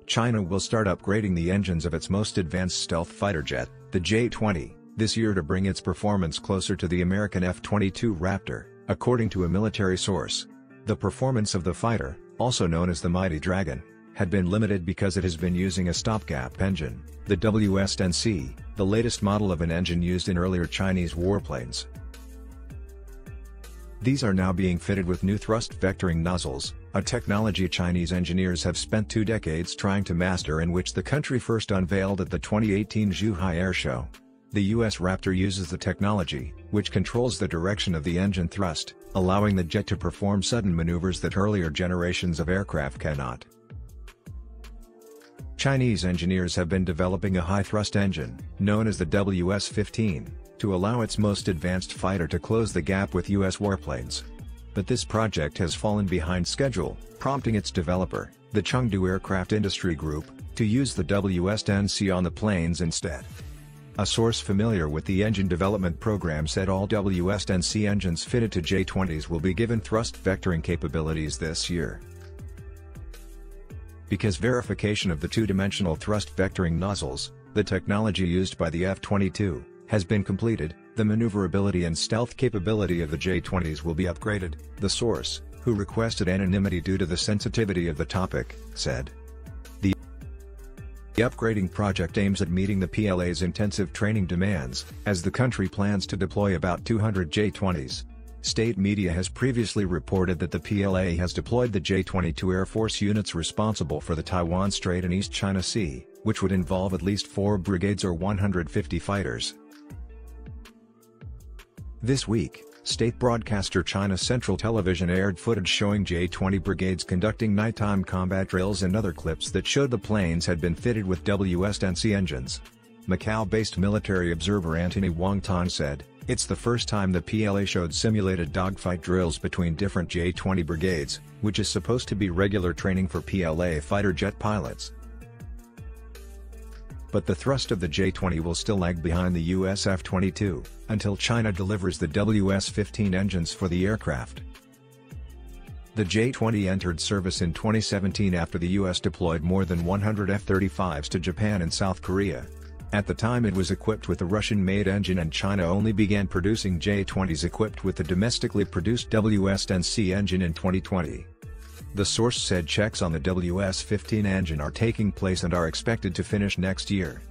China will start upgrading the engines of its most advanced stealth fighter jet, the J-20, this year to bring its performance closer to the American F-22 Raptor, according to a military source. The performance of the fighter, also known as the Mighty Dragon, had been limited because it has been using a stopgap engine, the WS15, the latest model of an engine used in earlier Chinese warplanes. These are now being fitted with new thrust vectoring nozzles, a technology Chinese engineers have spent 2 decades trying to master and which the country first unveiled at the 2018 Zhuhai Air Show. The US Raptor uses the technology, which controls the direction of the engine thrust, allowing the jet to perform sudden maneuvers that earlier generations of aircraft cannot. Chinese engineers have been developing a high-thrust engine, known as the WS15, to allow its most advanced fighter to close the gap with US warplanes. But this project has fallen behind schedule, prompting its developer, the Chengdu Aircraft Industry Group, to use the WS10C on the planes instead. A source familiar with the engine development program said all WS10C engines fitted to J-20s will be given thrust vectoring capabilities this year. Because verification of the two-dimensional thrust vectoring nozzles, the technology used by the F-22, has been completed, the maneuverability and stealth capability of the J-20s will be upgraded, the source, who requested anonymity due to the sensitivity of the topic, said. The upgrading project aims at meeting the PLA's intensive training demands, as the country plans to deploy about 200 J-20s. State media has previously reported that the PLA has deployed the J-20 to Air Force units responsible for the Taiwan Strait and East China Sea, which would involve at least 4 brigades or 150 fighters. This week, state broadcaster China Central Television aired footage showing J-20 brigades conducting nighttime combat drills and other clips that showed the planes had been fitted with WS10C engines. Macau-based military observer Anthony Wong Tan said, "It's the first time the PLA showed simulated dogfight drills between different J-20 brigades, which is supposed to be regular training for PLA fighter jet pilots." But the thrust of the J-20 will still lag behind the US F-22, until China delivers the WS-15 engines for the aircraft. The J-20 entered service in 2017 after the US deployed more than 100 F-35s to Japan and South Korea. At the time it was equipped with a Russian-made engine and China only began producing J-20s equipped with the domestically produced WS-10C engine in 2020. The source said checks on the WS-15 engine are taking place and are expected to finish next year.